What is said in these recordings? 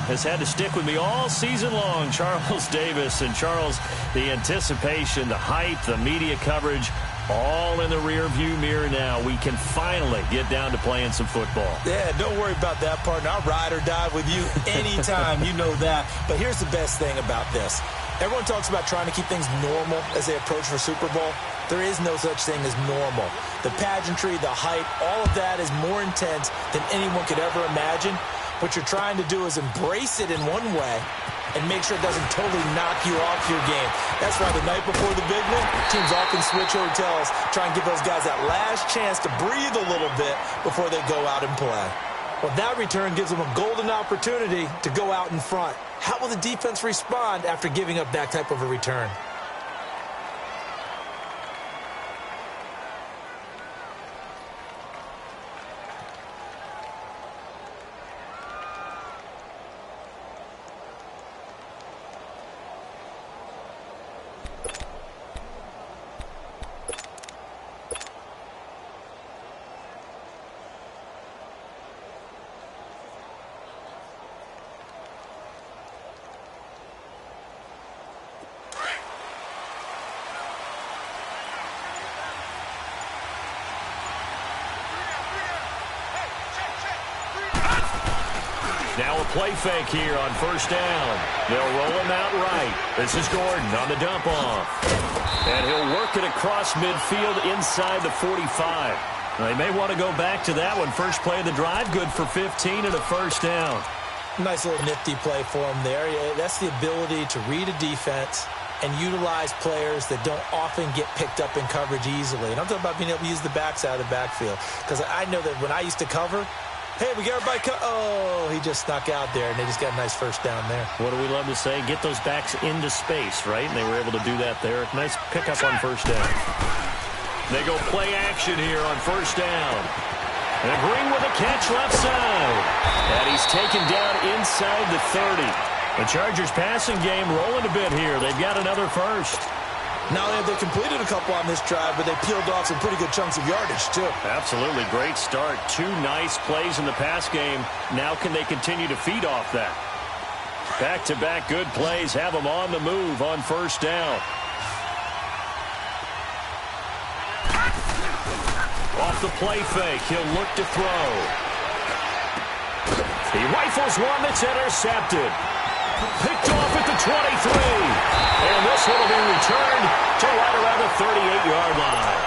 has had to stick with me all season long, Charles Davis. And, Charles, the anticipation, the hype, the media coverage, all in the rearview mirror now. We can finally get down to playing some football. Yeah, don't worry about that, partner. I'll ride or die with you anytime. You know that. But here's the best thing about this. Everyone talks about trying to keep things normal as they approach for Super Bowl. There is no such thing as normal. The pageantry, the hype, all of that is more intense than anyone could ever imagine. What you're trying to do is embrace it in one way and make sure it doesn't totally knock you off your game. That's why the night before the big one, teams often switch hotels, try and give those guys that last chance to breathe a little bit before they go out and play. Well, that return gives them a golden opportunity to go out in front. How will the defense respond after giving up that type of a return? Now a play fake here on first down. They'll roll him out right. This is Gordon on the dump off. And he'll work it across midfield inside the 45. They may want to go back to that one. First play of the drive, good for 15 and a first down. Nice little nifty play for him there. That's the ability to read a defense and utilize players that don't often get picked up in coverage easily. And I'm talking about being able to use the backside of the backfield. Because I know that when I used to cover, hey, we got everybody oh, he just snuck out there, and they just got a nice first down there. What do we love to say? Get those backs into space, right? And they were able to do that there. Nice pickup on first down. They go play action here on first down. And Green with a catch left side. And he's taken down inside the 30. The Chargers passing game rolling a bit here. They've got another first. Not only have they completed a couple on this drive, but they peeled off some pretty good chunks of yardage, too. Absolutely. Great start. Two nice plays in the pass game. Now can they continue to feed off that? Back-to-back good plays. Have them on the move on first down. Off the play fake. He'll look to throw. He rifles one that's intercepted. Picked off at the 23. And this one will be returned to right around the 38-yard line.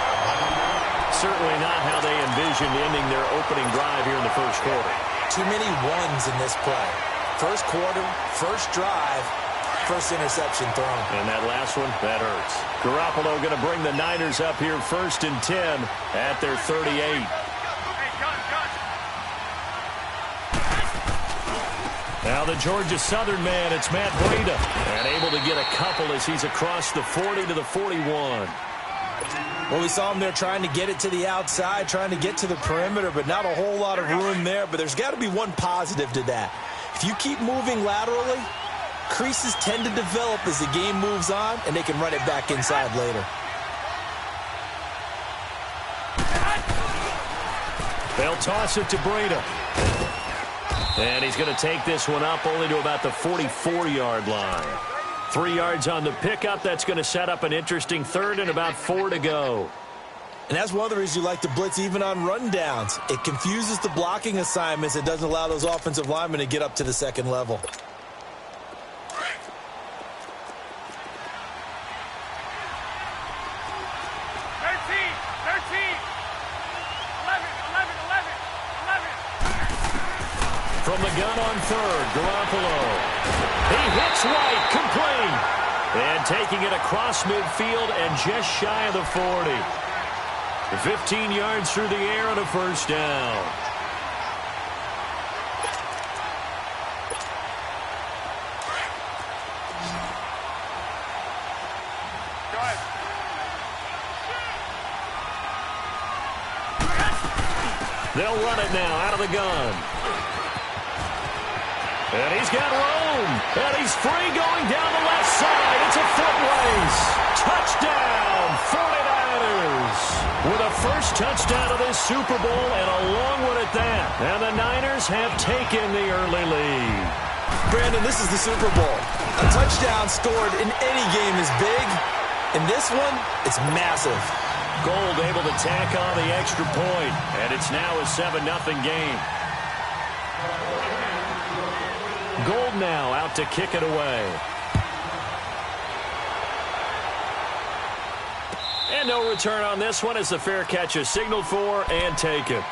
Certainly not how they envisioned ending their opening drive here in the first quarter. Too many ones in this play. First quarter, first drive, first interception thrown. And that last one, that hurts. Garoppolo going to bring the Niners up here first and 10 at their 38. Now the Georgia Southern man, it's Matt Breida. And able to get a couple as he's across the 40 to the 41. Well, we saw him there trying to get it to the outside, trying to get to the perimeter, but not a whole lot of room there. But there's got to be one positive to that. If you keep moving laterally, creases tend to develop as the game moves on, and they can run it back inside later. They'll toss it to Breida. And he's going to take this one up only to about the 44-yard line. 3 yards on the pickup. That's going to set up an interesting third and about 4 to go. And that's one of the reasons you like to blitz even on rundowns. It confuses the blocking assignments. It doesn't allow those offensive linemen to get up to the second level. From the gun on third, Garoppolo. He hits right, complete. And taking it across midfield and just shy of the 40. 15 yards through the air on a first down. They'll run it now out of the gun. And he's got room. And he's free going down the left side. It's a foot race. Touchdown, 49ers. With a first touchdown of this Super Bowl and a long one at that. And the Niners have taken the early lead. Brandon, this is the Super Bowl. A touchdown scored in any game is big. In this one, it's massive. Gold able to tack on the extra point, and it's now a 7-0 game. Gold now out to kick it away. And no return on this one as the fair catch is signaled for and taken.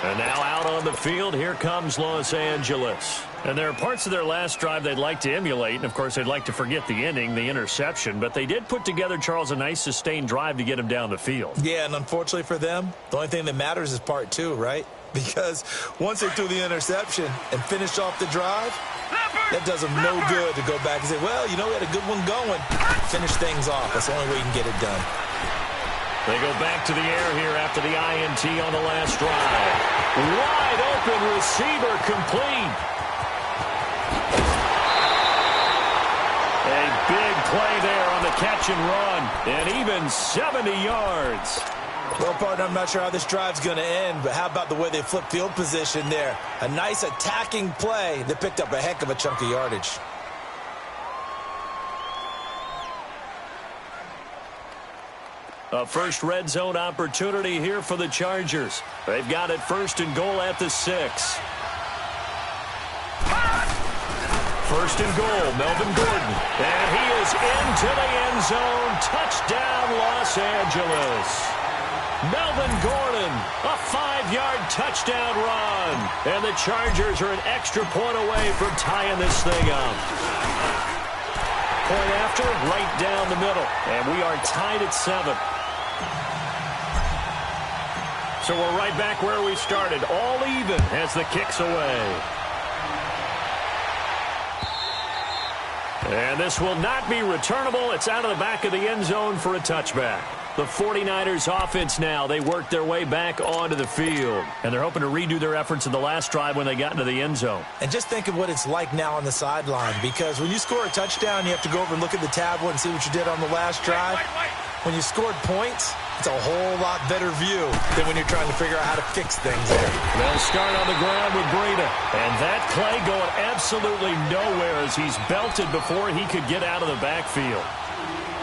And now out on the field, here comes Los Angeles. And there are parts of their last drive they'd like to emulate, and of course they'd like to forget the ending, the interception, but they did put together, Charles, a nice sustained drive to get him down the field. Yeah, and unfortunately for them, the only thing that matters is part two, right? Because once they threw the interception and finished off the drive, that does them no good to go back and say, well, you know, we had a good one going. Finish things off. That's the only way you can get it done. They go back to the air here after the INT on the last drive. Wide open receiver complete. A big play there on the catch and run. And even 70 yards. Well, partner, I'm not sure how this drive's going to end, but how about the way they flipped field position there? A nice attacking play that picked up a heck of a chunk of yardage. A first red zone opportunity here for the Chargers. They've got it 1st and goal at the 6. 1st and goal, Melvin Gordon. And he is into the end zone. Touchdown, Los Angeles. Melvin Gordon, a 5-yard touchdown run. And the Chargers are an extra point away from tying this thing up. Point after, right down the middle. And we are tied at 7. So we're right back where we started, all even as the kick's away. And this will not be returnable. It's out of the back of the end zone for a touchback. The 49ers offense now, they worked their way back onto the field. And they're hoping to redo their efforts in the last drive when they got into the end zone. And just think of what it's like now on the sideline, because when you score a touchdown, you have to go over and look at the tablet and see what you did on the last drive. When you scored points, it's a whole lot better view than when you're trying to figure out how to fix things there. They'll start on the ground with Breida. And that play going absolutely nowhere as he's belted before he could get out of the backfield.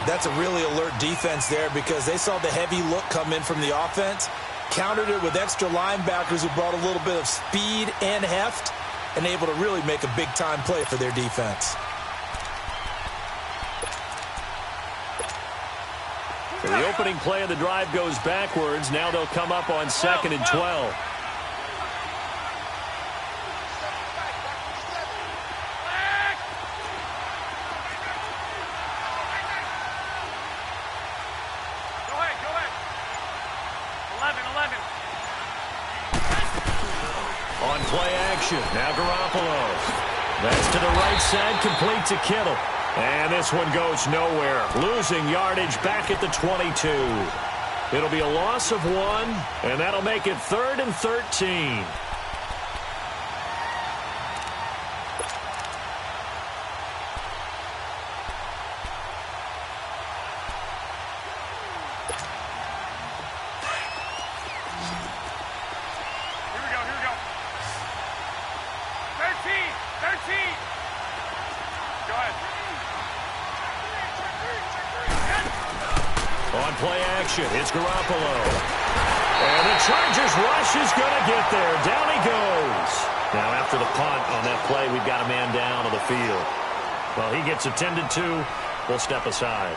That's a really alert defense there because they saw the heavy look come in from the offense, countered it with extra linebackers who brought a little bit of speed and heft, and able to really make a big-time play for their defense. So the opening play of the drive goes backwards. Now they'll come up on 2nd and 12. On play action, now Garoppolo. That's to the right side, complete to Kittle. And this one goes nowhere. Losing yardage back at the 22. It'll be a loss of 1, and that'll make it 3rd and 13. On play action, it's Garoppolo. And the Chargers rush is going to get there. Down he goes. Now after the punt on that play, we've got a man down on the field. Well, he gets attended to. We'll step aside.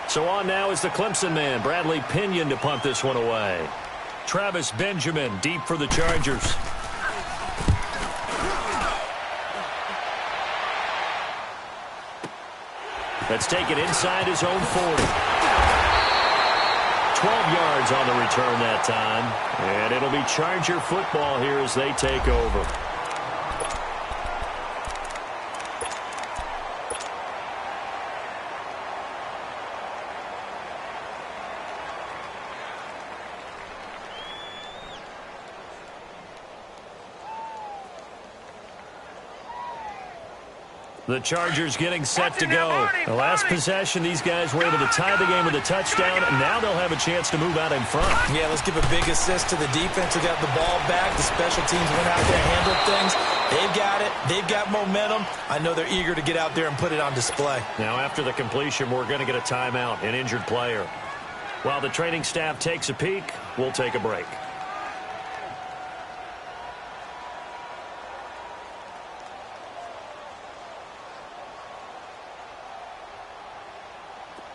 So on now is the Clemson man, Bradley Pinion, to punt this one away. Travis Benjamin deep for the Chargers. Let's take it inside his own 40. 12 yards on the return that time. And it'll be Charger football here as they take over. The Chargers getting set to go. The last possession, these guys were able to tie the game with a touchdown, and now they'll have a chance to move out in front. Yeah, let's give a big assist to the defense who got the ball back. The special teams went out there, handled things. They've got it. They've got momentum. I know they're eager to get out there and put it on display. Now, after the completion, we're going to get a timeout, an injured player. While the training staff takes a peek, we'll take a break.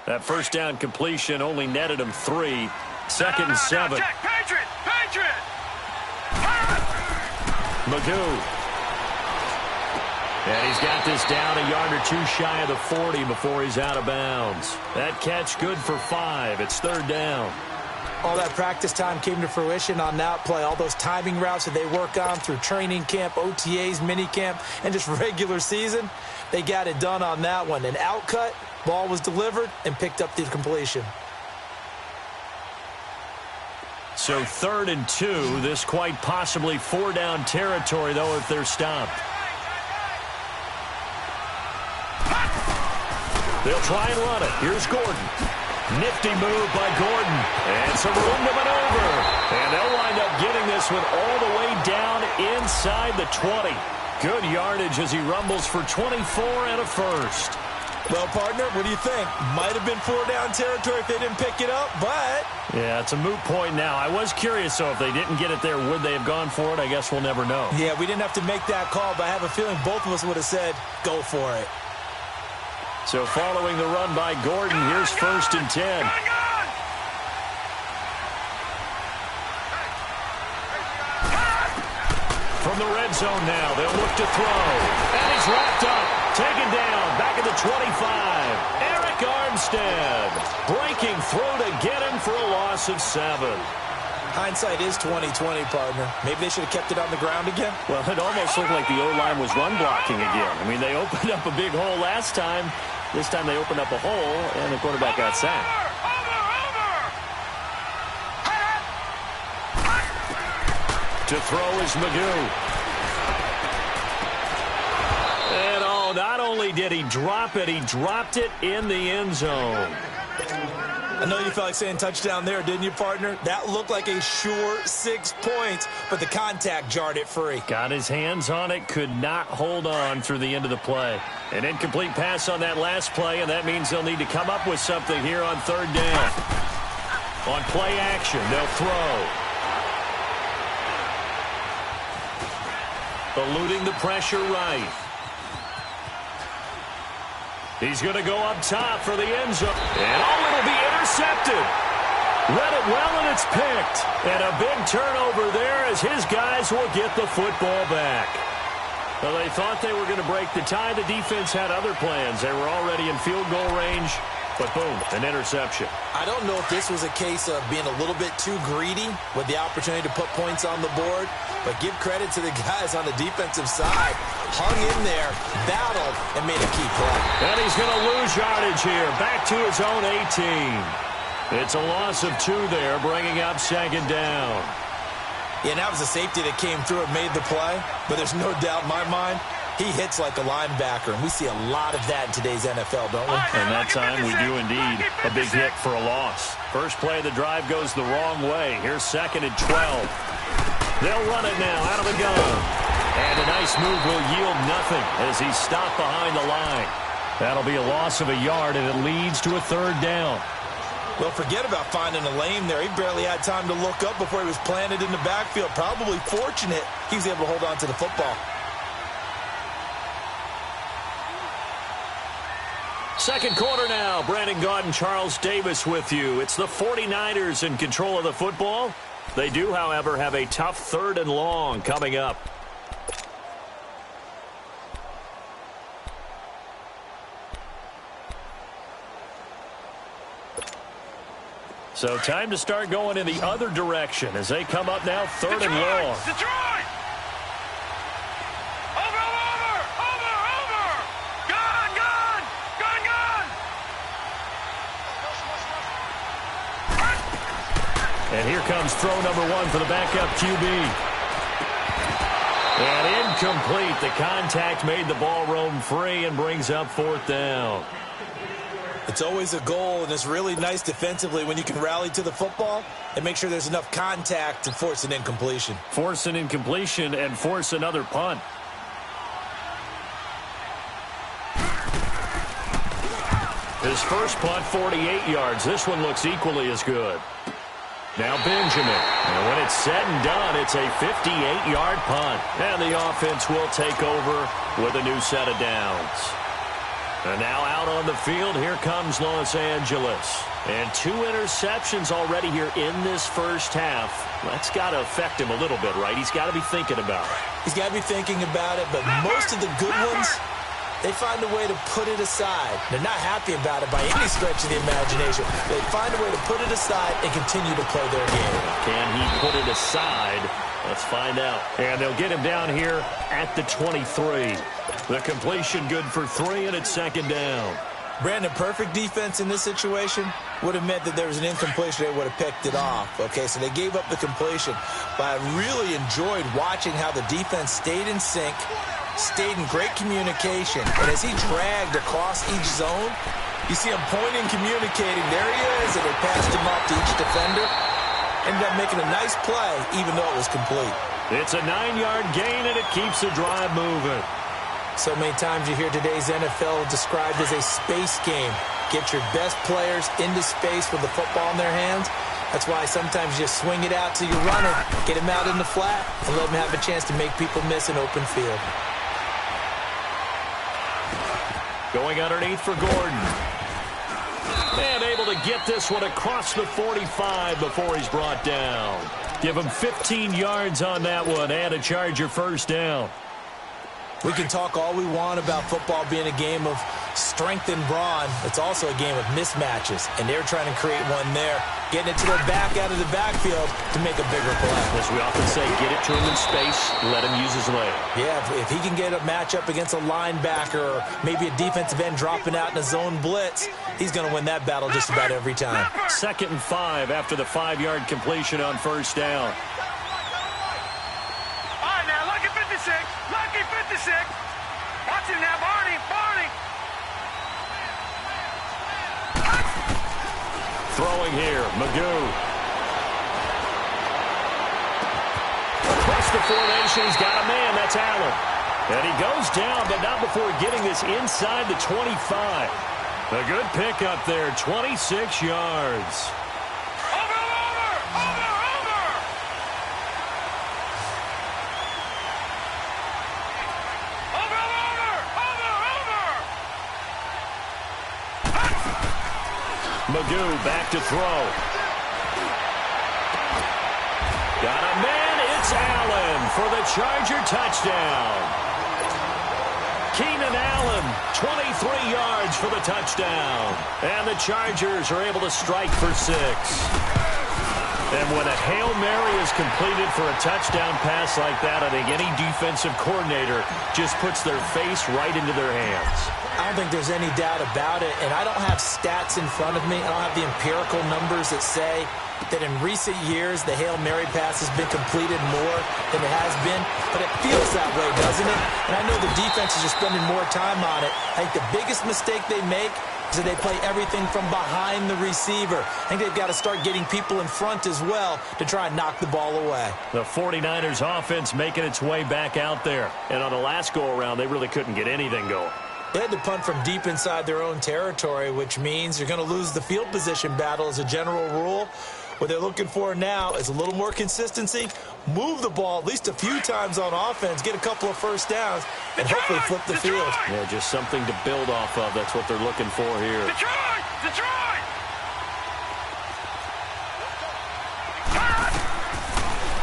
That first down completion only netted him 3. Second and 7. Patriot! Magoo. And he's got this down a yard or two shy of the 40 before he's out of bounds. That catch good for 5. It's third down. All that practice time came to fruition on that play. All those timing routes that they work on through training camp, OTAs, minicamp, and just regular season, they got it done on that one. An outcut, ball was delivered, and picked up the completion. So 3rd and 2. This quite possibly 4-down territory, though, if they're stopped. They'll try and run it. Here's Gordon. Nifty move by Gordon. And some room to maneuver. And they'll wind up getting this one all the way down inside the 20. Good yardage as he rumbles for 24 and a first. Well, partner, what do you think? Might have been 4-down territory if they didn't pick it up, but... Yeah, it's a moot point now. I was curious, though, if they didn't get it there, would they have gone for it? I guess we'll never know. Yeah, we didn't have to make that call, but I have a feeling both of us would have said, go for it. So following the run by Gordon, here's 1st and 10. From the red zone now, they'll look to throw. And he's wrapped up. Taken down. Back at the 25. Eric Armstead. Breaking through to get him for a loss of 7. Hindsight is 20/20, partner. Maybe they should have kept it on the ground again. Well, it almost looked like the O-line was run blocking again. I mean, they opened up a big hole last time. This time they opened up a hole, and the quarterback got sacked. To throw is Magoo. And, oh, not only did he drop it, he dropped it in the end zone. I know you felt like saying touchdown there, didn't you, partner? That looked like a sure 6 points, but the contact jarred it free. Got his hands on it, could not hold on through the end of the play. An incomplete pass on that last play, and that means they'll need to come up with something here on 3rd down. On play action, they'll throw. Eluding the pressure right. He's going to go up top for the end zone. And oh, it'll be intercepted. Read it well, and it's picked. And a big turnover there as his guys will get the football back. Well, they thought they were going to break the tie. The defense had other plans. They were already in field goal range. But boom, an interception. I don't know if this was a case of being a little bit too greedy with the opportunity to put points on the board, but give credit to the guys on the defensive side. Hung in there, battled, and made a key play. And he's going to lose yardage here, back to his own 18. It's a loss of 2 there, bringing up 2nd down. Yeah, and that was a safety that came through and made the play, but there's no doubt in my mind, he hits like a linebacker, and we see a lot of that in today's NFL, don't we? And that time we do indeed. A big hit for a loss. First play of the drive goes the wrong way. Here's 2nd and 12. They'll run it now out of the gun. And a nice move will yield nothing as he's stopped behind the line. That'll be a loss of a yard, and it leads to a 3rd down. Well, forget about finding a lane there. He barely had time to look up before he was planted in the backfield. Probably fortunate he was able to hold on to the football. Second quarter now. Brandon Gaudin, Charles Davis with you. It's the 49ers in control of the football. They do, however, have a tough 3rd and long coming up. So time to start going in the other direction as they come up now 3rd and long. Detroit! And here comes throw number 1 for the backup QB. And incomplete. The contact made the ball roam free and brings up 4th down. It's always a goal, and it's really nice defensively when you can rally to the football and make sure there's enough contact to force an incompletion. Force an incompletion and force another punt. His first punt, 48 yards. This one looks equally as good. Now Benjamin. And when it's said and done, it's a 58-yard punt. And the offense will take over with a new set of downs. And now out on the field, here comes Los Angeles. And 2 interceptions already here in this first half. That's got to affect him a little bit, right? He's got to be thinking about it. He's got to be thinking about it, but most of the good ones, they find a way to put it aside. They're not happy about it by any stretch of the imagination. They find a way to put it aside and continue to play their game. Can he put it aside? Let's find out. And they'll get him down here at the 23. The completion good for 3, and it's second down. Brandon, perfect defense in this situation would have meant that there was an incompletion. They would have picked it off. Okay, so they gave up the completion. But I really enjoyed watching how the defense stayed in sync, stayed in great communication. And as he dragged across each zone, you see him pointing, communicating. There he is, and they passed him off to each defender. Ended up making a nice play, even though it was complete. It's a 9-yard gain, and it keeps the drive moving. So many times you hear today's NFL described as a space game. Get your best players into space with the football in their hands. That's why sometimes you just swing it out to your runner, get him out in the flat, and let him have a chance to make people miss an open field. Going underneath for Gordon. And able to get this one across the 45 before he's brought down. Give him 15 yards on that one and a Charger first down. We can talk all we want about football being a game of strength and brawn. It's also a game of mismatches, and they're trying to create one there, getting it to their back out of the backfield to make a bigger play. As we often say, get it to him in space, let him use his leg. Yeah, if he can get a matchup against a linebacker or maybe a defensive end dropping out in a zone blitz, he's going to win that battle just about every time. 2nd and 5 after the 5-yard completion on first down. Lucky 56. Watch him now, Barney. Throwing here, Magoo. Across the formation, he's got a man. That's Allen. And he goes down, but not before getting this inside the 25. A good pickup there, 26 yards. Magoo back to throw. Got a man. It's Allen for the Charger touchdown. Keenan Allen, 23 yards for the touchdown. And the Chargers are able to strike for 6. And when a Hail Mary is completed for a touchdown pass like that, I think any defensive coordinator just puts their face right into their hands. I don't think there's any doubt about it, and I don't have stats in front of me. I don't have the empirical numbers that say that in recent years the Hail Mary pass has been completed more than it has been, but it feels that way, doesn't it? And I know the defenses are spending more time on it. I think the biggest mistake they make is that they play everything from behind the receiver. I think they've got to start getting people in front as well to try and knock the ball away. The 49ers offense making its way back out there, and on the last go-around they really couldn't get anything going. They had to punt from deep inside their own territory, which means you're going to lose the field position battle as a general rule. What they're looking for now is a little more consistency, move the ball at least a few times on offense, get a couple of first downs, and hopefully flip the field. Yeah, just something to build off of. That's what they're looking for here. Detroit!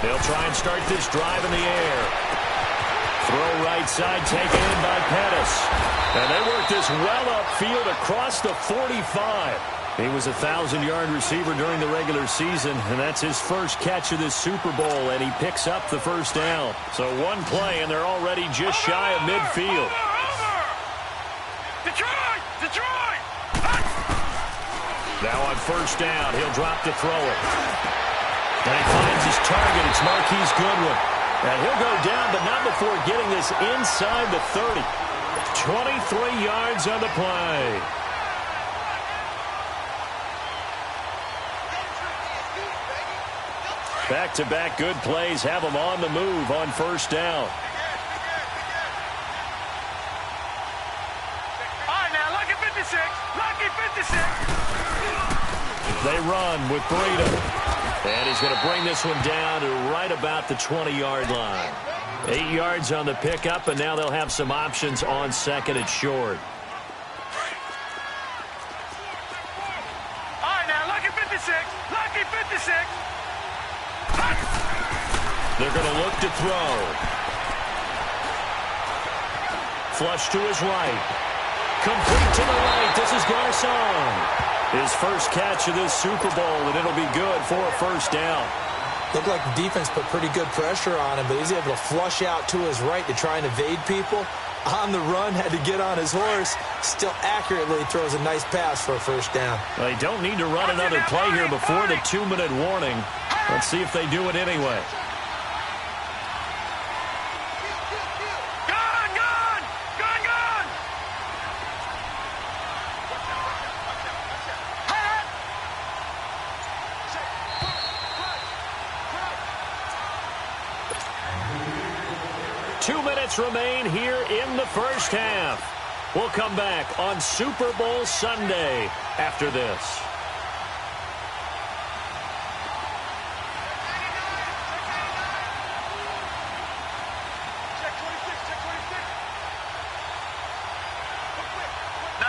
They'll try and start this drive in the air. Throw right side, taken in by Pettis. And they work this well upfield across the 45. He was a 1,000-yard receiver during the regular season, and that's his first catch of this Super Bowl, and he picks up the first down. So one play, and they're already just shy of midfield. Detroit! Now on first down, he'll drop to throw it. And he finds his target. It's Marquise Goodwin. And he'll go down, but not before getting this inside the 30. 23 yards on the play. Back-to-back good plays have them on the move on first down. All right, now, lucky 56. They run with Breida. And he's going to bring this one down to right about the 20-yard line. 8 yards on the pickup, and now they'll have some options on second and short. All right, now, lucky 56. Lucky 56. They're going to look to throw. Flush to his right. Complete to the right. This is Garcon. His first catch of this Super Bowl, and it'll be good for a first down. Looked like the defense put pretty good pressure on him, but he's able to flush out to his right to try and evade people. On the run, had to get on his horse. Still accurately throws a nice pass for a first down. Well, they don't need to run another play here before the 2-minute warning. Let's see if they do it anyway. Remain here in the first half. We'll come back on Super Bowl Sunday after this. No.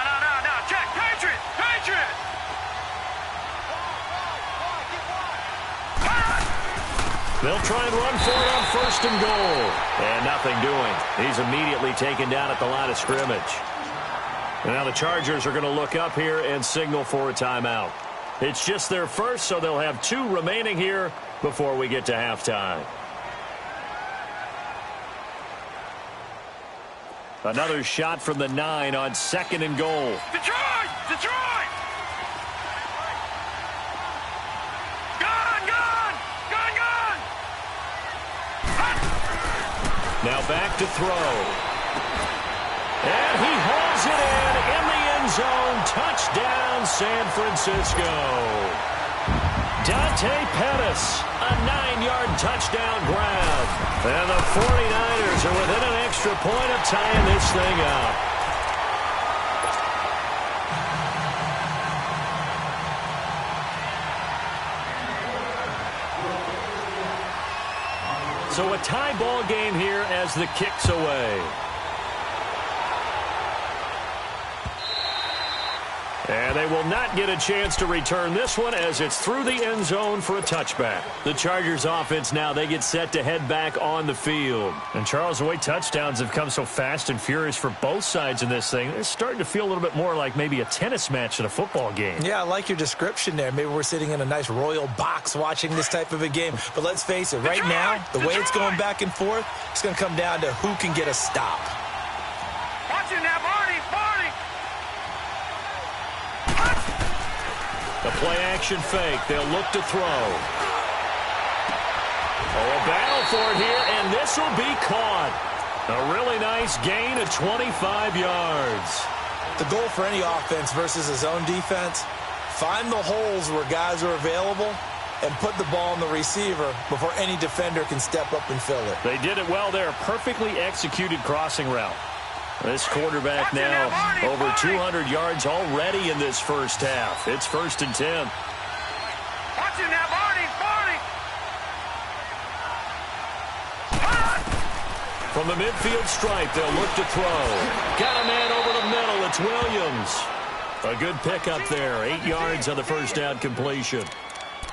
Check. Patriot. They'll try and run for it on first and goal. And nothing doing. He's immediately taken down at the line of scrimmage. And now the Chargers are going to look up here and signal for a timeout. It's just their first, so they'll have 2 remaining here before we get to halftime. Another shot from the 9 on second and goal. Detroit! Now back to throw. And he hauls it in the end zone. Touchdown, San Francisco. Dante Pettis, a 9-yard touchdown grab. And the 49ers are within an extra point of tying this thing up. So a tie ball game here as the kick's away. And they will not get a chance to return this one as it's through the end zone for a touchback. The Chargers offense now, they get set to head back on the field. And Charles, the way touchdowns have come so fast and furious for both sides in this thing, it's starting to feel a little bit more like maybe a tennis match than a football game. Yeah, I like your description there. Maybe we're sitting in a nice royal box watching this type of a game. But let's face it, right now, the way it's going back and forth, it's going to come down to who can get a stop. Watch it now, Barney. The play-action fake. They'll look to throw. Oh, a battle for it here, and this will be caught. A really nice gain of 25 yards. The goal for any offense versus his own defense, find the holes where guys are available and put the ball on the receiver before any defender can step up and fill it. They did it well there. Perfectly executed crossing route. This quarterback now over 200 yards already in this first half. It's 1st and 10. Watch it now, Barney. From the midfield stripe, they'll look to throw. Got a man over the middle. It's Williams. A good pickup there. 8 yards on the first down completion.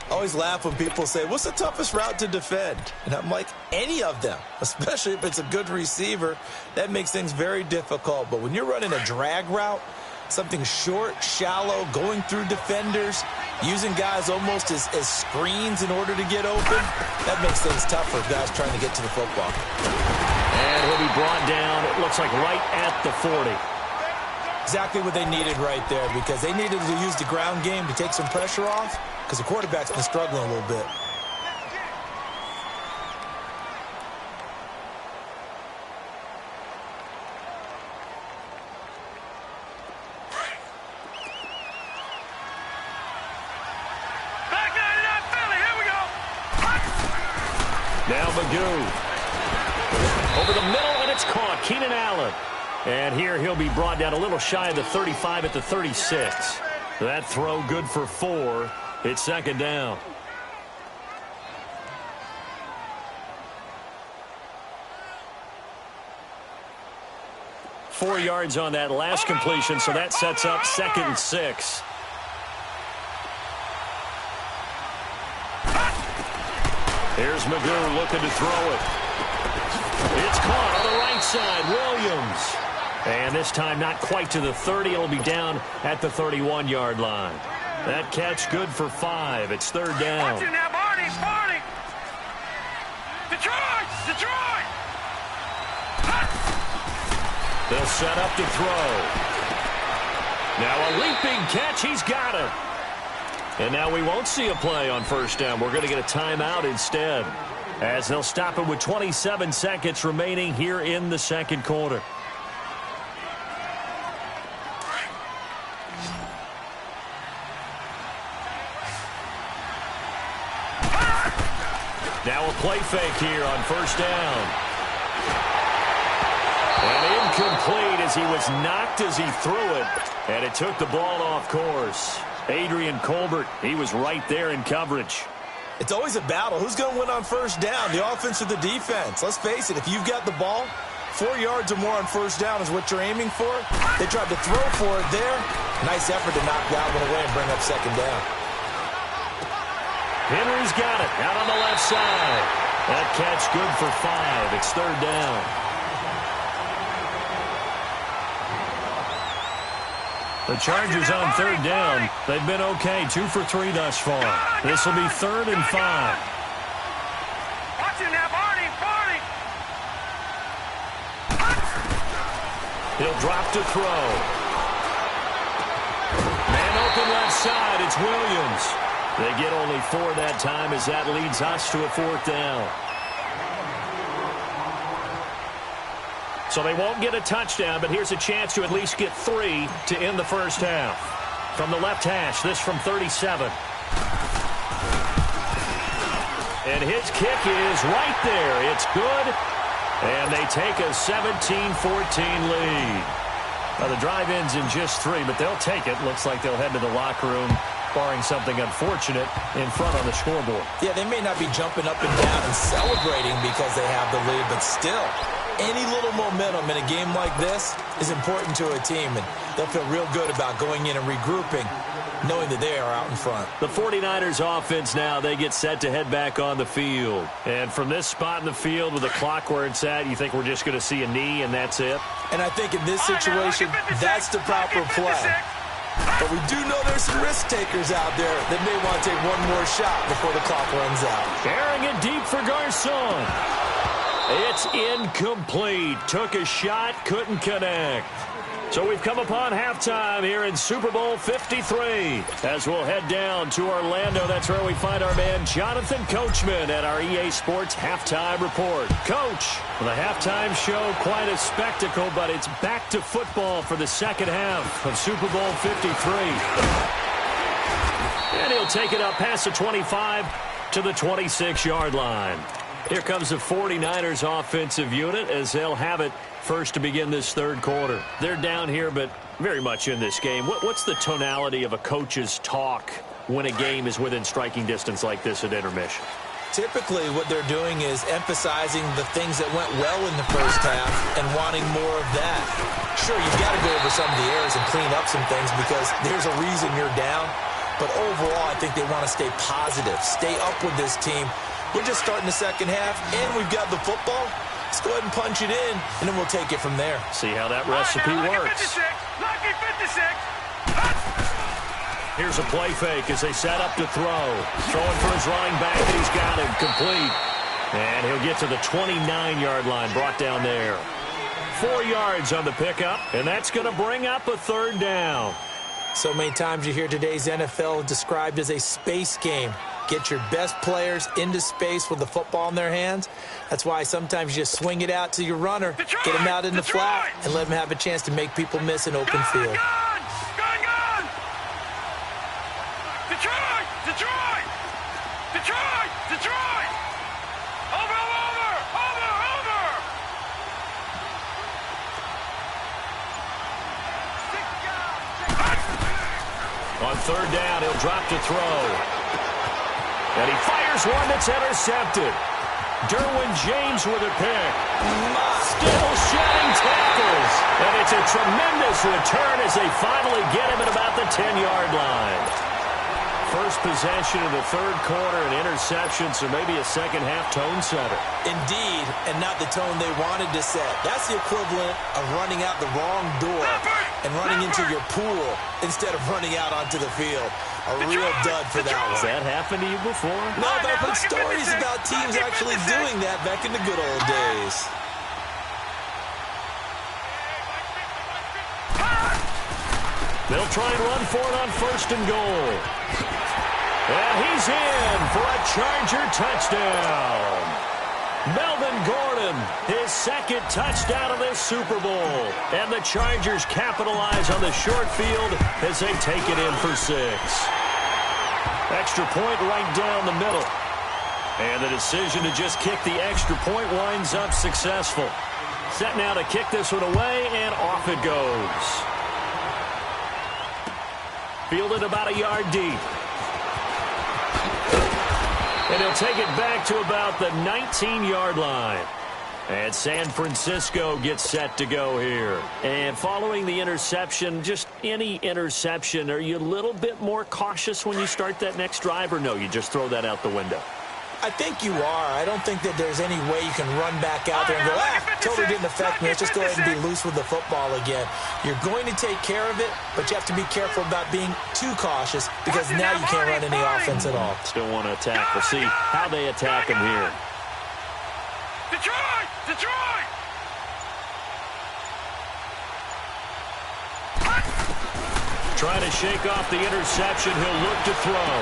I always laugh when people say, what's the toughest route to defend? And I'm like, any of them, especially if it's a good receiver. That makes things very difficult. But when you're running a drag route, something short, shallow, going through defenders, using guys almost as screens in order to get open, that makes things tough for guys trying to get to the football. And he'll be brought down, it looks like right at the 40. Exactly what they needed right there, because they needed to use the ground game to take some pressure off, because the quarterback's been struggling a little bit. Back 99, Philly. Here we go. Now Magoo. Over the middle, and it's caught. Keenan Allen. And here he'll be brought down a little shy of the 35 at the 36. That throw good for 4. It's second down. Four yards on that last completion, so that sets up 2nd and 6. Here's Magoo looking to throw it. It's caught on the right side. Williams. And this time not quite to the 30. It'll be down at the 31-yard line. That catch good for 5. It's third down. Watch it now, Barney. Detroit! They'll set up to throw. Now a leaping catch. He's got it. And now we won't see a play on first down. We're going to get a timeout instead, as they'll stop it with 27 seconds remaining here in the second quarter. Now a play fake here on first down. And incomplete as he was knocked as he threw it. And it took the ball off course. Adrian Colbert, he was right there in coverage. It's always a battle. Who's going to win on first down, the offense or the defense? Let's face it, if you've got the ball, 4 yards or more on first down is what you're aiming for. They tried to throw for it there. Nice effort to knock that one away and bring up second down. Henry's got it out on the left side. That catch good for 5. It's third down. The Chargers on third down. They've been okay, 2 for 3 thus far. This will be 3rd and 5. Watch it now, Barney. He'll drop to throw. Man open left side. It's Williams. They get only 4 that time as that leads us to a 4th down. So they won't get a touchdown, but here's a chance to at least get 3 to end the first half. From the left hash, this from 37. And his kick is right there. It's good. And they take a 17-14 lead. Now the drive ends in just 3, but they'll take it. Looks like they'll head to the locker room, barring something unfortunate, in front on the scoreboard. Yeah, they may not be jumping up and down and celebrating because they have the lead, but still, any little momentum in a game like this is important to a team, and they'll feel real good about going in and regrouping, knowing that they are out in front. The 49ers offense now, they get set to head back on the field. And from this spot in the field with the clock where it's at, you think we're just going to see a knee and that's it? And I think in this situation, that's the proper play. But we do know there's some risk takers out there that may want to take one more shot before the clock runs out. Carrying it deep for Garcon. It's incomplete. Took a shot, couldn't connect. So we've come upon halftime here in Super Bowl 53. As we'll head down to Orlando, that's where we find our man Jonathan Coachman at our EA Sports Halftime Report. Coach, the halftime show, quite a spectacle, but it's back to football for the second half of Super Bowl 53. And he'll take it up past the 25 to the 26-yard line. Here comes the 49ers offensive unit as they'll have it first to begin this third quarter. They're down here, but very much in this game. What's the tonality of a coach's talk when a game is within striking distance like this at intermission? Typically, what they're doing is emphasizing the things that went well in the first half and wanting more of that. Sure, you've got to go over some of the errors and clean up some things because there's a reason you're down. But overall, I think they want to stay positive, stay up with this team. We're just starting the second half, and we've got the football. Let's go ahead and punch it in, and then we'll take it from there. See how that recipe works. Lucky 56. Here's a play fake as they set up to throw. Throwing for his running back, and he's got him complete. And he'll get to the 29-yard line, brought down there. 4 yards on the pickup, and that's going to bring up a third down. So many times you hear today's NFL described as a space game. Get your best players into space with the football in their hands. That's why sometimes you just swing it out to your runner, get him out in the flat, and let him have a chance to make people miss an open field. Gone! Detroit! Over! On third down, he'll drop to throw. And he fires one that's intercepted. Derwin James with a pick. Still shedding tackles. And it's a tremendous return as they finally get him at about the 10-yard line. First possession of the third quarter, an interception, so maybe a second-half tone setter. Indeed, and not the tone they wanted to set. That's the equivalent of running out the wrong door and running into your pool instead of running out onto the field. A real dud for that one. Has that happened to you before? No, but I've heard stories about teams actually doing that back in the good old days. They'll try and run for it on first and goal. And he's in for a Charger touchdown. Melvin Gordon, his second touchdown of this Super Bowl. And the Chargers capitalize on the short field as they take it in for 6. Extra point right down the middle. And the decision to just kick the extra point winds up successful. Set now to kick this one away, and off it goes. Fielded about a yard deep. And he'll take it back to about the 19-yard line. And San Francisco gets set to go here. And following the interception, just any interception, are you a little bit more cautious when you start that next drive, or no, you just throw that out the window? I think you are. I don't think that there's any way you can run back out there and go, totally didn't affect me. Let's just go ahead and be loose with the football again. You're going to take care of it, but you have to be careful about being too cautious because now you can't run any offense at all. Still want to attack. We'll see how they attack him here. Detroit! Detroit! Trying to shake off the interception. He'll look to throw.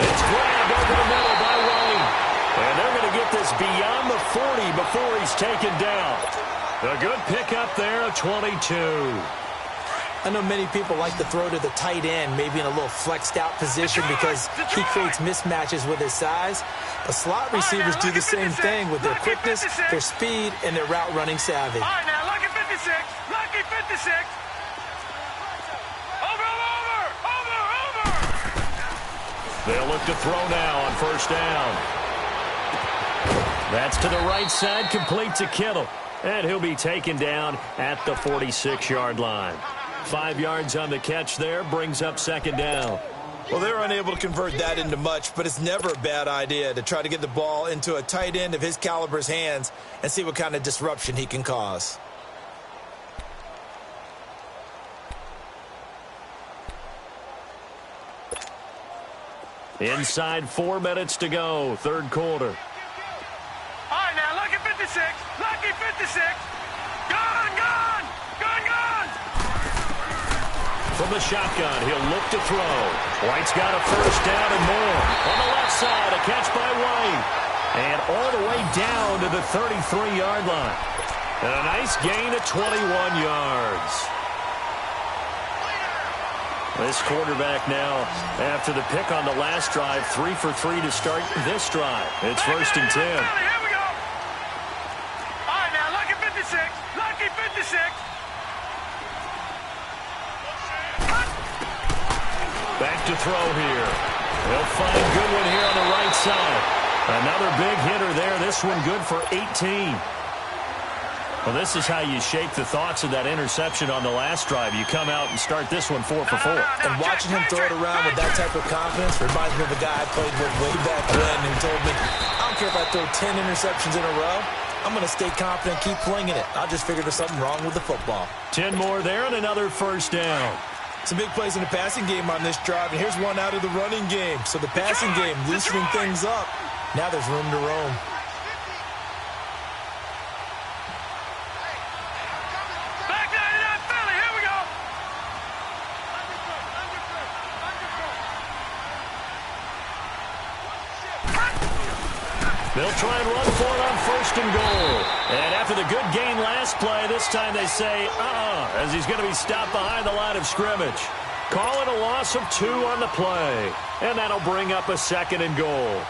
It's grabbed over the middle by Wayne. And they're going to get this beyond the 40 before he's taken down. A good pickup there, a 22. I know many people like to throw to the tight end, maybe in a little flexed out position because he creates mismatches with his size. But slot receivers do the same thing with their quickness, their speed, and their route running savvy. All right, now, lucky 56. Lucky 56. They'll look to throw now on first down. That's to the right side, complete to Kittle. And he'll be taken down at the 46-yard line. 5 yards on the catch there, brings up second down. Well, they're unable to convert that into much, but it's never a bad idea to try to get the ball into a tight end of his caliber's hands and see what kind of disruption he can cause. Inside 4 minutes to go, third quarter. All right, now, lucky 56. Lucky 56. Gone, gone. Gone, gone. From the shotgun, he'll look to throw. White's got a first down and more. On the left side, a catch by White. And all the way down to the 33-yard line. And a nice gain of 21 yards. This quarterback now, after the pick on the last drive, 3 for 3 to start this drive. It's first and 10. Here we go. All right, now, lucky 56. Lucky 56. Back to throw here. They'll find Goodwin here on the right side. Another big hitter there. This one good for 18. Well, this is how you shake the thoughts of that interception on the last drive. You come out and start this one 4 for 4. And watching him throw it around with that type of confidence reminds me of a guy I played with way back when who told me, I don't care if I throw 10 interceptions in a row. I'm going to stay confident, keep flinging it. I'll just figure there's something wrong with the football. 10 more there and another first down. Some big plays in the passing game on this drive, and here's one out of the running game. So the passing game loosening things up. Now there's room to roam. They'll try and run for it on first and goal. And after the good gain last play, this time they say, as he's going to be stopped behind the line of scrimmage. Call it a loss of 2 on the play. And that'll bring up a second and goal.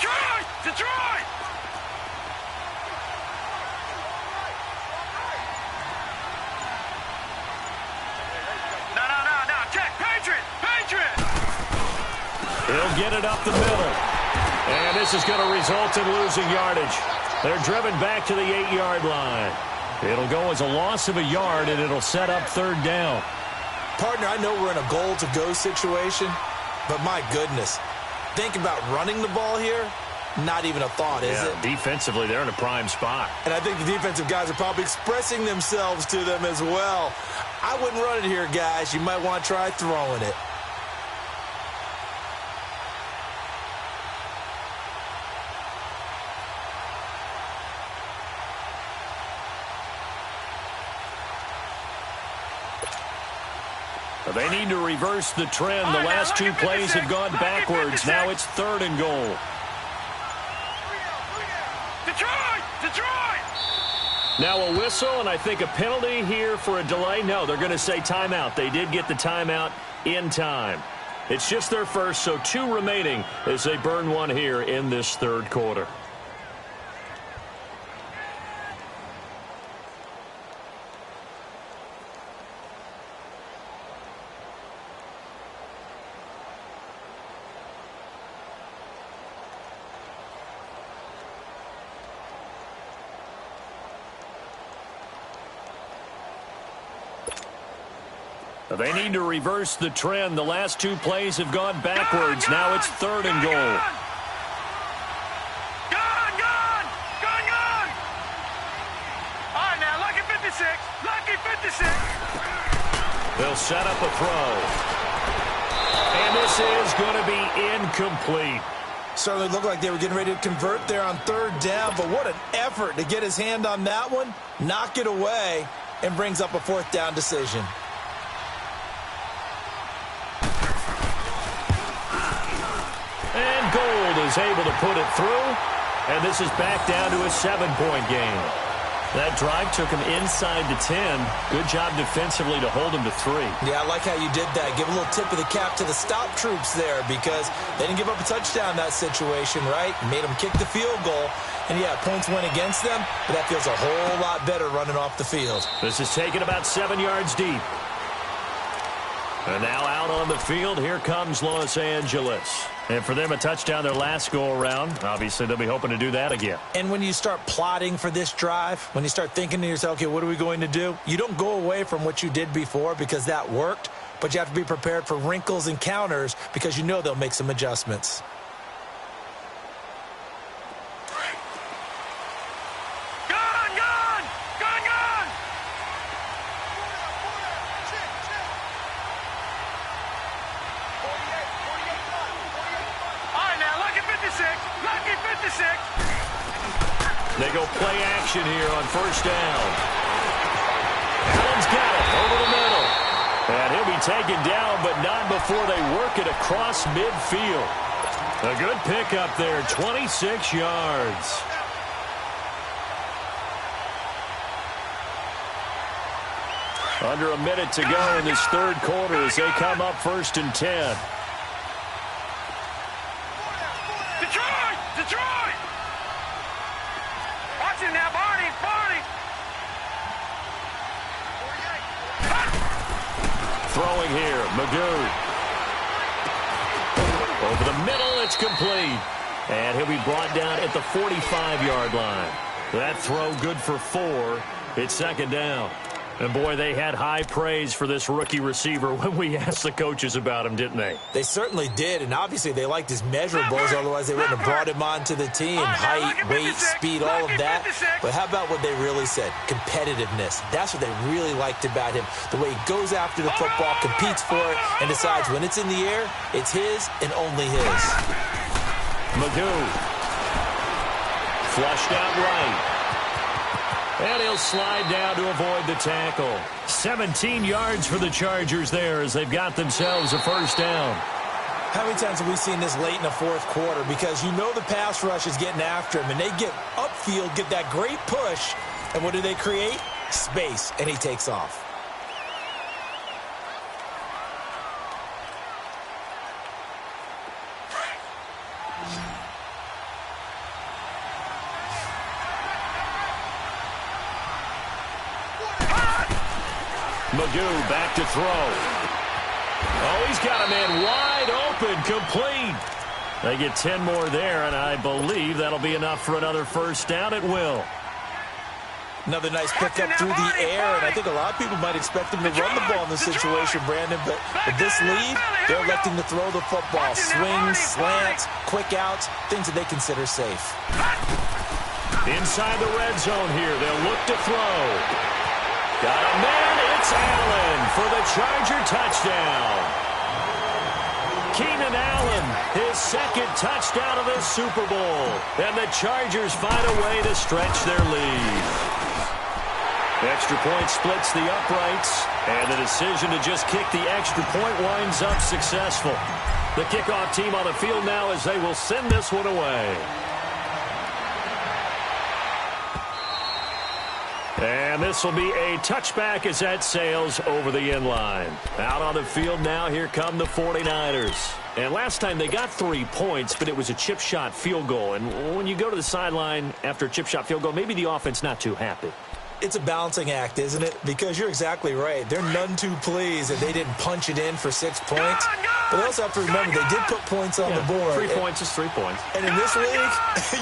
Detroit! Detroit! No. Check. Patriot! Patriot! He'll get it up the middle. And this is going to result in losing yardage. They're driven back to the 8-yard line. It'll go as a loss of a yard, and it'll set up third down. Partner, I know we're in a goal-to-go situation, but my goodness, think about running the ball here. Not even a thought, is it? Defensively, they're in a prime spot. And I think the defensive guys are probably expressing themselves to them as well. I wouldn't run it here, guys. You might want to try throwing it. They need to reverse the trend. The last two plays have gone backwards. Now it's 3rd and goal. Detroit! Now a whistle, and I think a penalty here for a delay. No, they're going to say timeout. They did get the timeout in time. It's just their first, so 2 remaining as they burn one here in this 3rd quarter. They need to reverse the trend. The last 2 plays have gone backwards. Now it's 3rd and goal. Gone! All right, now, lucky 56. Lucky 56. They'll set up a throw. And this is going to be incomplete. Certainly looked like they were getting ready to convert there on 3rd down, but what an effort to get his hand on that one, knock it away, and brings up a 4th down decision. And Gold is able to put it through, and this is back down to a 7-point game. That drive took him inside the 10. Good job defensively to hold him to 3. Yeah, I like how you did that. Give a little tip of the cap to the stop troops there because they didn't give up a touchdown in that situation, right? Made them kick the field goal. And, yeah, points went against them, but that feels a whole lot better running off the field. This is taken about 7 yards deep. And now out on the field, here comes Los Angeles. And for them, a touchdown their last go-around. Obviously, they'll be hoping to do that again. And when you start plotting for this drive, when you start thinking to yourself, okay, what are we going to do? You don't go away from what you did before because that worked, but you have to be prepared for wrinkles and counters because you know they'll make some adjustments. They go play action here on 1st down. Allen's got it over the middle. And he'll be taken down, but not before they work it across midfield. A good pickup there, 26 yards. Under a minute to go in this 3rd quarter as they come up 1st and 10. Detroit! Watch it now, Barney! Throwing here, Magoo. Over the middle, it's complete. And he'll be brought down at the 45-yard line. That throw good for 4. It's 2nd down. And, boy, they had high praise for this rookie receiver when we asked the coaches about him, didn't they? They certainly did, and obviously they liked his measurables, otherwise they wouldn't have brought him onto the team. Height, weight, speed, all of that. But how about what they really said? Competitiveness. That's what they really liked about him. The way he goes after the football, competes for it, and decides when it's in the air, it's his and only his. Magoo. Flushed out right. And he'll slide down to avoid the tackle. 17 yards for the Chargers there as they've got themselves a 1st down. How many times have we seen this late in the 4th quarter? Because you know the pass rush is getting after him, and they get upfield, get that great push, and what do they create? Space, and he takes off. Magoo back to throw. Oh, he's got a man wide open, complete. They get 10 more there, and I believe that'll be enough for another first down. It will. Another nice pickup through the air, and I think a lot of people might expect him to run the ball in this situation, Brandon, but with this lead, they're electing to throw the football. Swings, slants, quick outs, things that they consider safe. Inside the red zone here, they'll look to throw. Got a man, it's Allen for the Charger touchdown. Keenan Allen, his second touchdown of the Super Bowl. And the Chargers find a way to stretch their lead. Extra point splits the uprights, and the decision to just kick the extra point winds up successful. The kickoff team on the field now as they will send this one away. And this will be a touchback as that sails over the end line. Out on the field now, here come the 49ers. And last time they got 3 points, but it was a chip shot field goal. And when you go to the sideline after a chip shot field goal, maybe the offense not too happy. It's a balancing act, isn't it? Because you're exactly right. They're none too pleased that they didn't punch it in for 6 points. But they also have to remember they did put points on the board. 3 points is 3 points. And in this league,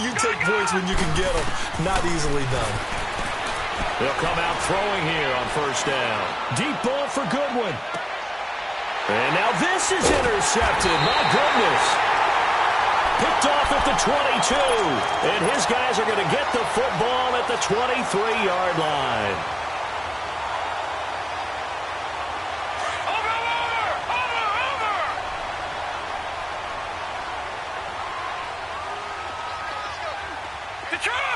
you take points when you can get them. Not easily done. They'll come out throwing here on first down. Deep ball for Goodwin. And now this is intercepted. My goodness. Picked off at the 22. And his guys are going to get the football at the 23-yard line. Detroit!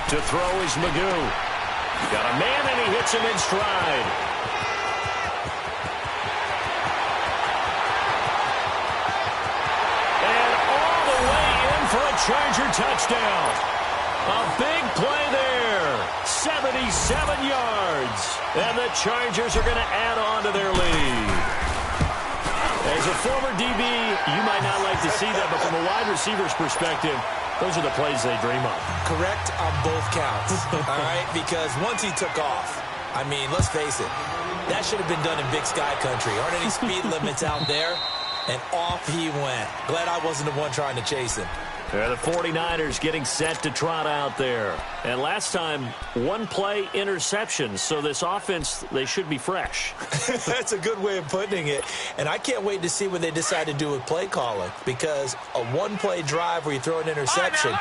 To throw is Magoo. Got a man, and he hits him in stride. And all the way in for a Charger touchdown. A big play there. 77 yards. And the Chargers are going to add on to their lead. As a former DB, you might not like to see that, but from a wide receiver's perspective, those are the plays they dream of. Correct on both counts, all right? Because once he took off, I mean, let's face it, that should have been done in Big Sky Country. Aren't any speed limits out there? And off he went. Glad I wasn't the one trying to chase him. The 49ers getting set to trot out there. And last time, 1 play interception. So this offense, they should be fresh. That's a good way of putting it. And I can't wait to see what they decide to do with play calling. Because a 1-play drive where you throw an interception,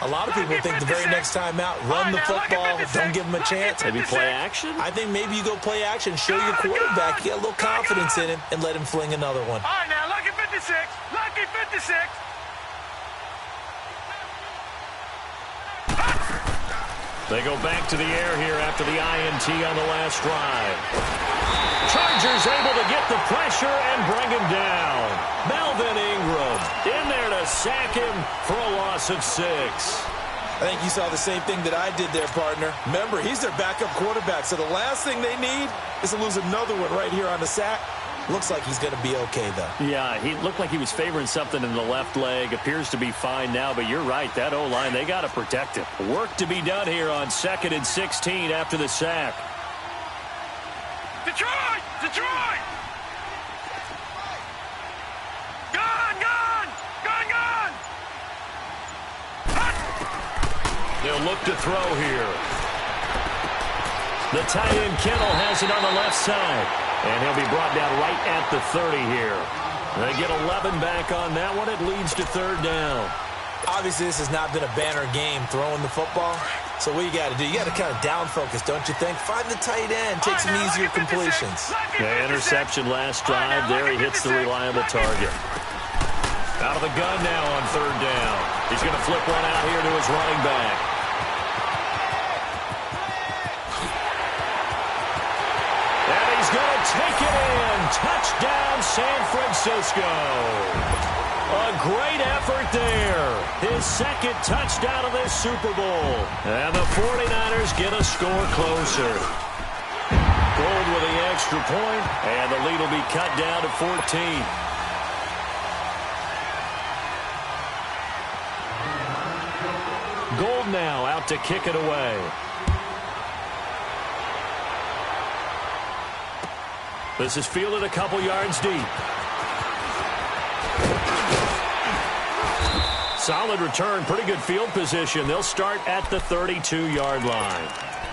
a lot of people think the very next time out, run the football, don't give them a chance. Maybe play action? I think maybe you go play action, show your quarterback, get a little confidence in him, and let him fling another one. All right, now, lucky 56. Lucky 56. They go back to the air here after the INT on the last drive. Chargers able to get the pressure and bring him down. Melvin Ingram in there to sack him for a loss of 6. I think you saw the same thing that I did there, partner. Remember, he's their backup quarterback, so the last thing they need is to lose another one right here on the sack. Looks like he's going to be okay, though. Yeah, he looked like he was favoring something in the left leg. Appears to be fine now, but you're right. That O-line, they got to protect him. Work to be done here on 2nd and 16 after the sack. Detroit! Detroit! Gone! Gone! Gone! Gone! They'll look to throw here. The tight end Kittle has it on the left side. And he'll be brought down right at the 30 here. They get 11 back on that one. It leads to 3rd down. Obviously, this has not been a banner game throwing the football. So what you got to do, you got to kind of down focus, don't you think? Find the tight end, take some easier completions. Yeah, interception last drive. There he hits the reliable target. Out of the gun now on 3rd down. He's going to flip one out here to his running back. Take it in. Touchdown, San Francisco. A great effort there. His 2nd touchdown of this Super Bowl. And the 49ers get a score closer. Gold with the extra point, and the lead will be cut down to 14. Gold now out to kick it away. This is fielded a couple yards deep. Solid return, pretty good field position. They'll start at the 32-yard line.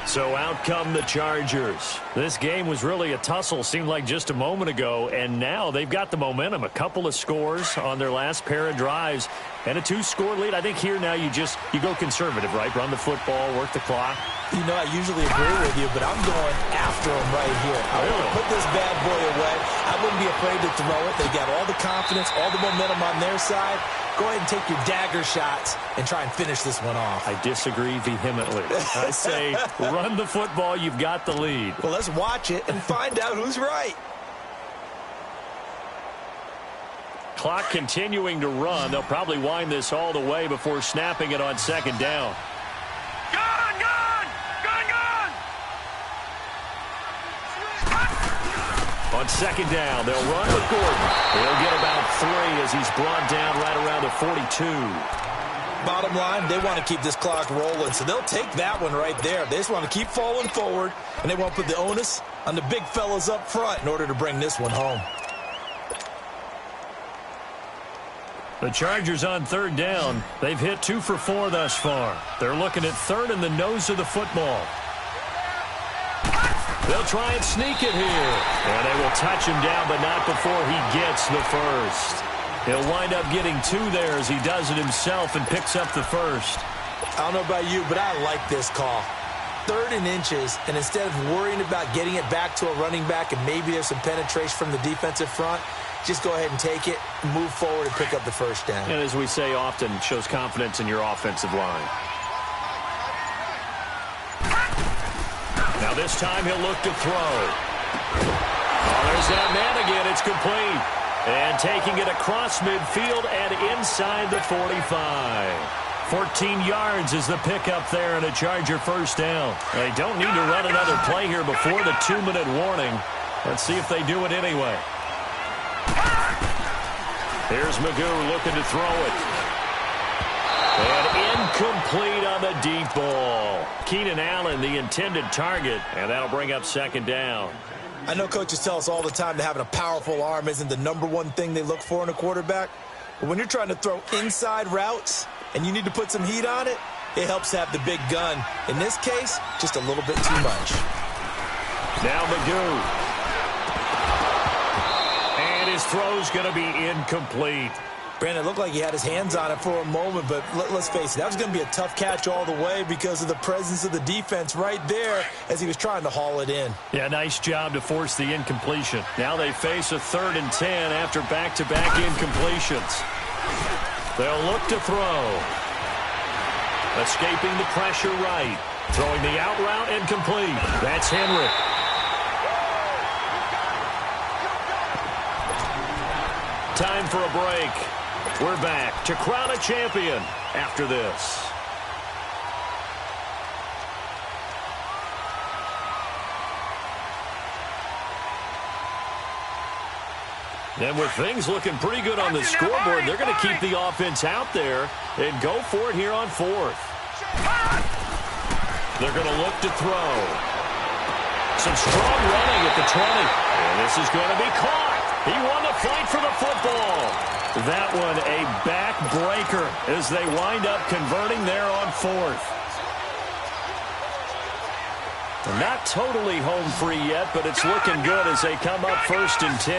So out come the Chargers. This game was really a tussle, seemed like just a moment ago, and now they've got the momentum. A couple of scores on their last pair of drives and a 2-score lead. I think here now you go conservative, right? Run the football, work the clock. You know, I usually agree with you, but I'm going after him right here. I want to put this bad boy away. I wouldn't be afraid to throw it. They got all the confidence, all the momentum on their side. Go ahead and take your dagger shots and try and finish this one off. I disagree vehemently. I say run the football. You've got the lead. Well, let's watch it and find out who's right. Clock continuing to run. They'll probably wind this all the way before snapping it on second down. Gone, gone! Gone, gone! On second down, they'll run with Gordon. They'll get about 3 as he's brought down right around the 42. Bottom line, they want to keep this clock rolling, so they'll take that one right there. They just want to keep falling forward, and they want to put the onus on the big fellas up front in order to bring this one home. The Chargers on third down. They've hit 2 for 4 thus far. They're looking at third in the nose of the football. They'll try and sneak it here. And they will touch him down, but not before he gets the first. He'll wind up getting 2 there as he does it himself and picks up the first. I don't know about you, but I like this call. 3rd and inches, and instead of worrying about getting it back to a running back and maybe there's some penetration from the defensive front, just go ahead and take it, move forward, and pick up the first down. And as we say often, shows confidence in your offensive line. Now this time he'll look to throw. Oh, there's that man again. It's complete. And taking it across midfield and inside the 45. 14 yards is the pickup there and a Charger first down. They don't need to run another play here before the 2-minute warning. Let's see if they do it anyway. Here's Magoo looking to throw it. And incomplete on the deep ball. Keenan Allen, the intended target, and that'll bring up second down. I know coaches tell us all the time that having a powerful arm isn't the #1 thing they look for in a quarterback. But when you're trying to throw inside routes and you need to put some heat on it, it helps have the big gun. In this case, just a little bit too much. Now Magoo. And his throw's going to be incomplete. Brandon, it looked like he had his hands on it for a moment, but let's face it, that was going to be a tough catch all the way because of the presence of the defense right there as he was trying to haul it in. Yeah, nice job to force the incompletion. Now they face a 3rd and 10 after back-to-back incompletions. They'll look to throw. Escaping the pressure right. Throwing the out route incomplete. That's Henry. Time for a break. We're back to crown a champion after this. And with things looking pretty good on the scoreboard, they're going to keep the offense out there and go for it here on 4th. They're going to look to throw. Some strong running at the 20. And this is going to be caught. He won the fight for the football. That one a backbreaker as they wind up converting there on 4th. Not totally home free yet, but it's looking good as they come up 1st and 10.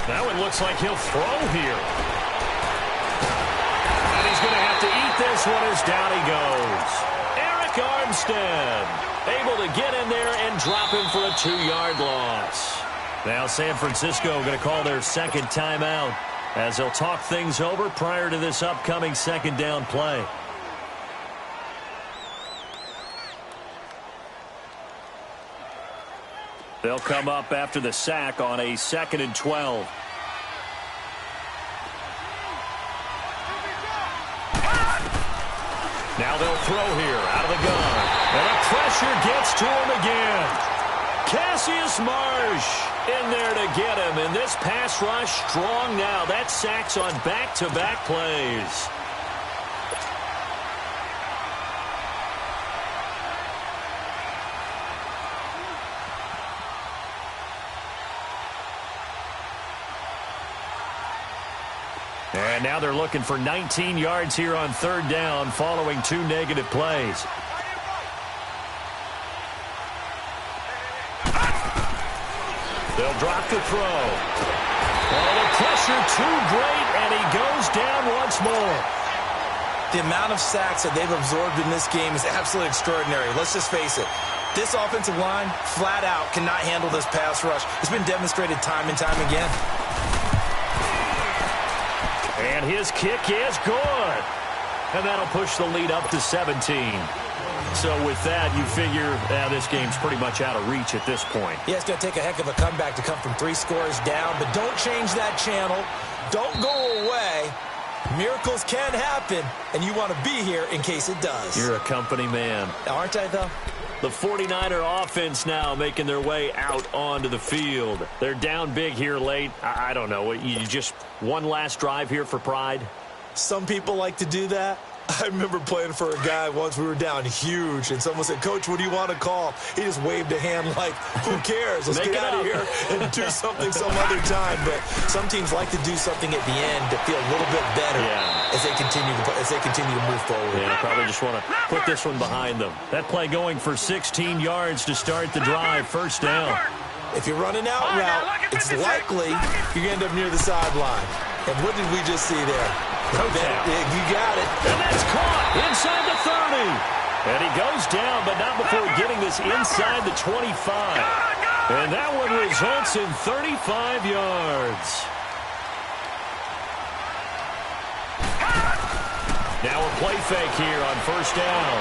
That one looks like he'll throw here. And he's going to have to eat this one as down he goes. Eric Armstead able to get in there and drop him for a 2-yard loss. Now San Francisco going to call their second timeout as they'll talk things over prior to this upcoming second down play. They'll come up after the sack on a 2nd and 12. Now they'll throw here out of the gun. And the pressure gets to him again. Cassius Marsh in there to get him. And this pass rush strong now. That's sacks on back-to-back plays. And now they're looking for 19 yards here on third down following 2 negative plays. They'll drop the throw. Oh, the pressure too great, and he goes down once more. The amount of sacks that they've absorbed in this game is absolutely extraordinary. Let's just face it. This offensive line, flat out, cannot handle this pass rush. It's been demonstrated time and time again. And his kick is good. And that'll push the lead up to 17. So with that, you figure this game's pretty much out of reach at this point. Yeah, it's going to take a heck of a comeback to come from 3 scores down, but don't change that channel. Don't go away. Miracles can happen, and you want to be here in case it does. You're a company man. Aren't I, though? The 49er offense now making their way out onto the field. They're down big here late. I don't know. You just one last drive here for pride? Some people like to do that. I remember playing for a guy once. We were down huge, and someone said, "Coach, what do you want to call?" He just waved a hand like, who cares? Let's get out of here and do something some other time. But some teams like to do something at the end to feel a little bit better as they continue to move forward. Yeah, probably just want to put this one behind them. That play going for 16 yards to start the drive. First down. If you're running out route, it's likely you're going to end up near the sideline. And what did we just see there? You got it. And that's caught inside the 30. And he goes down, but not before getting this inside the 25. And that one results in 35 yards. Now a play fake here on first down.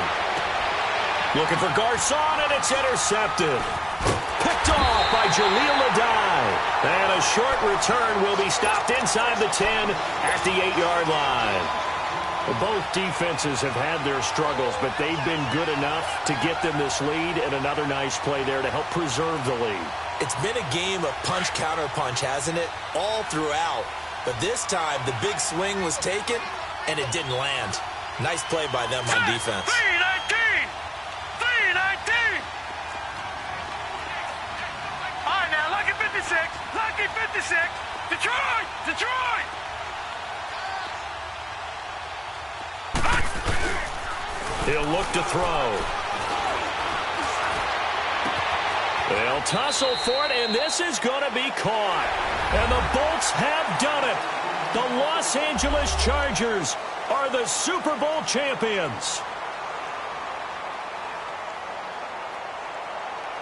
Looking for Garcon, and it's intercepted. Picked off by Jaleel Adai. And a short return will be stopped inside the 10 at the 8-yard line. Well, both defenses have had their struggles, but they've been good enough to get them this lead, and another nice play there to help preserve the lead. It's been a game of punch-counter-punch, hasn't it? All throughout. But this time, the big swing was taken, and it didn't land. Nice play by them on defense. 319! 319! All right, now, lucky 56. Lucky 56. Detroit! Detroit! He'll look to throw. They'll tussle for it, and this is going to be caught. And the Bolts have done it. The Los Angeles Chargers are the Super Bowl champions.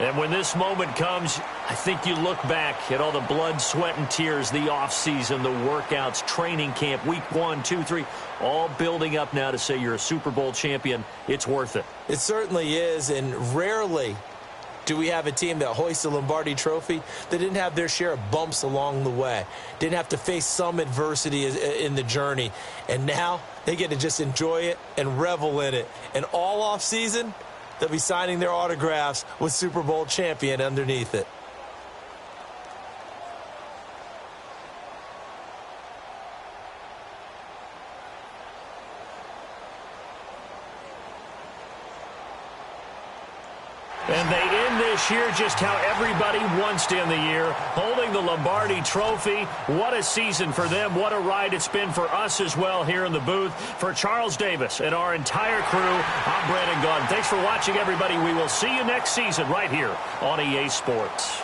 And when this moment comes, I think you look back at all the blood, sweat, and tears, the offseason, the workouts, training camp, week 1, 2, 3, all building up now to say you're a Super Bowl champion. It's worth it. It certainly is, and rarely do we have a team that hoists the Lombardi Trophy that didn't have their share of bumps along the way, didn't have to face some adversity in the journey, and now they get to just enjoy it and revel in it. And all offseason, they'll be signing their autographs with Super Bowl champion underneath it. And they end this year just how everybody wants to end the year, holding the Lombardi Trophy. What a season for them. What a ride it's been for us as well here in the booth. For Charles Davis and our entire crew, I'm Brandon Gaudin. Thanks for watching, everybody. We will see you next season right here on EA Sports.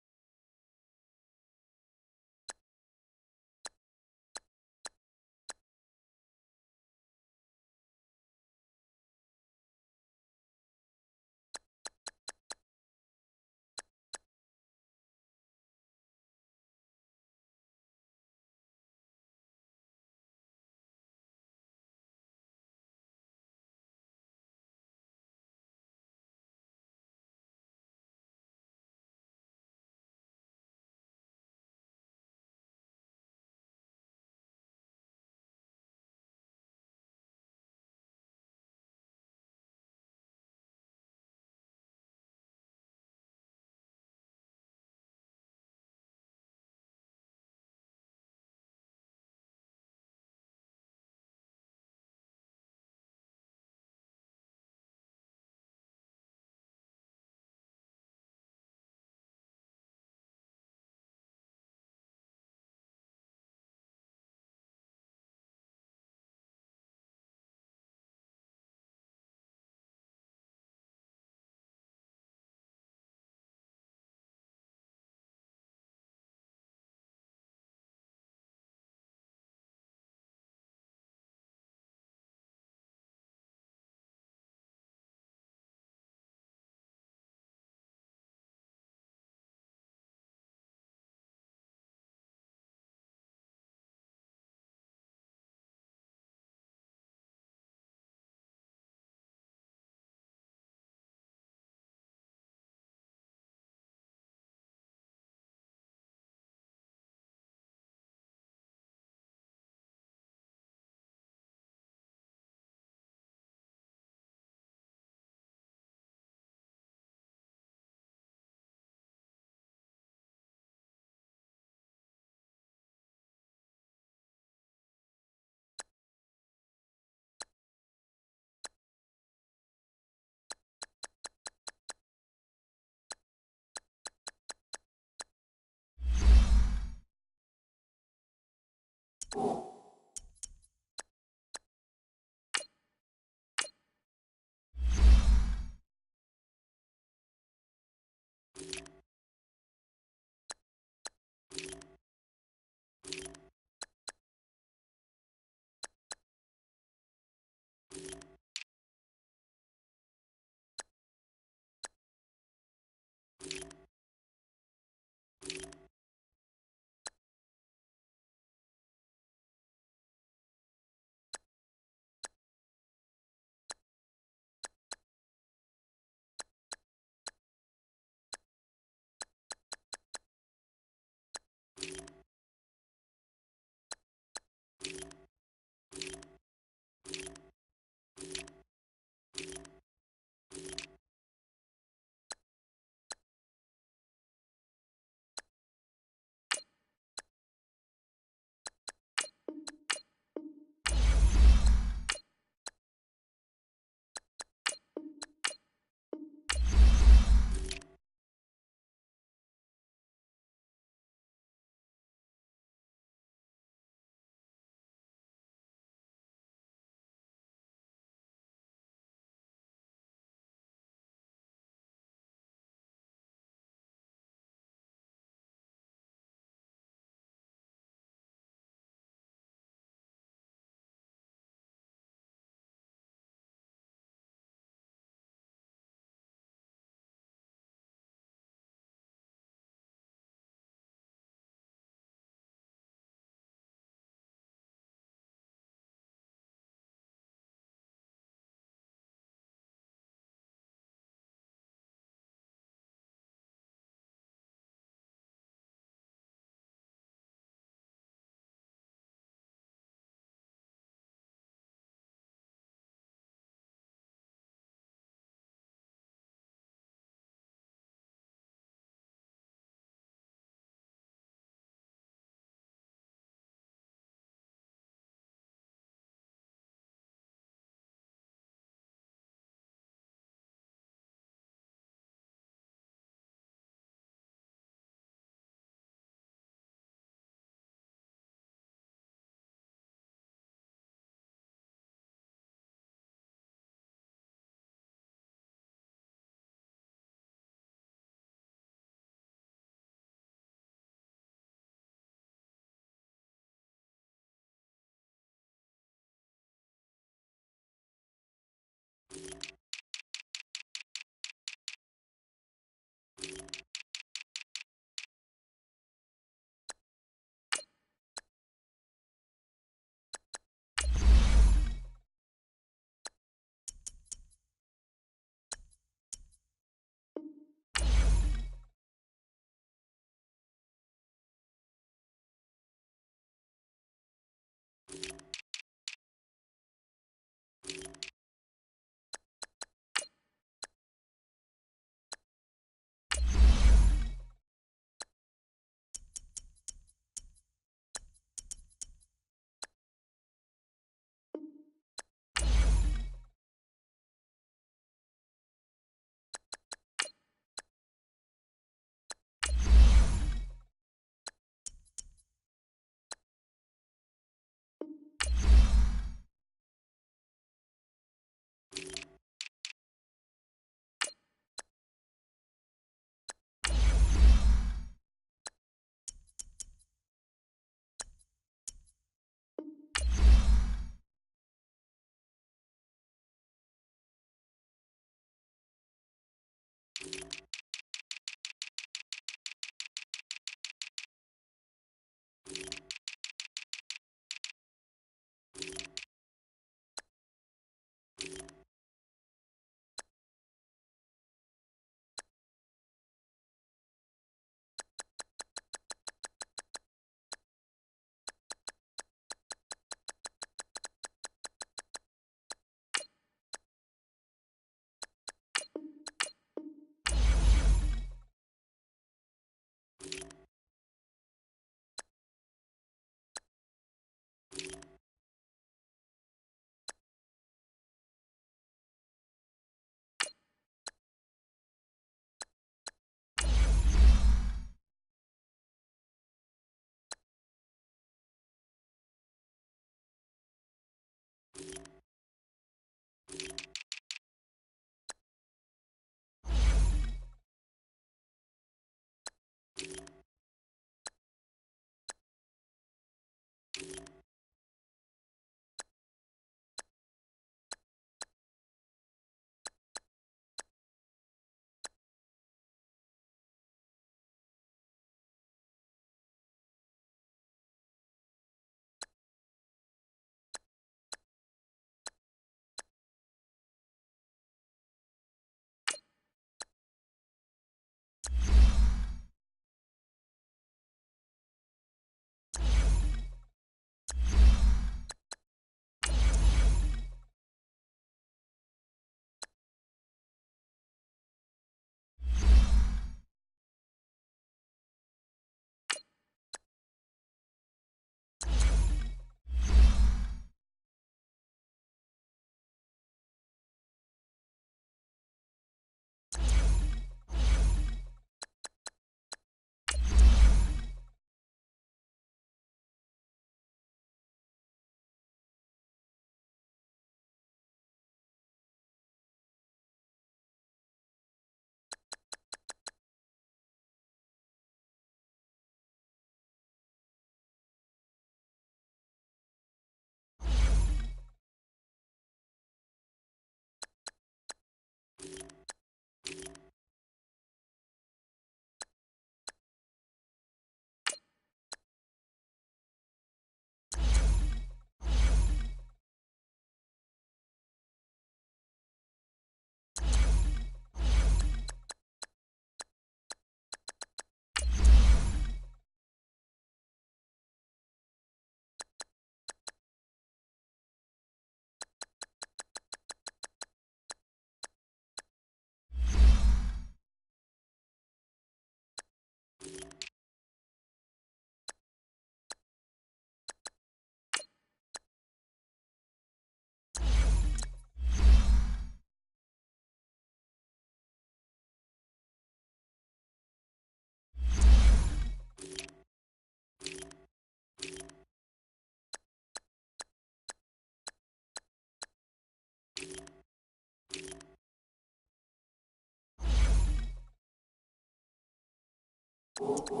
you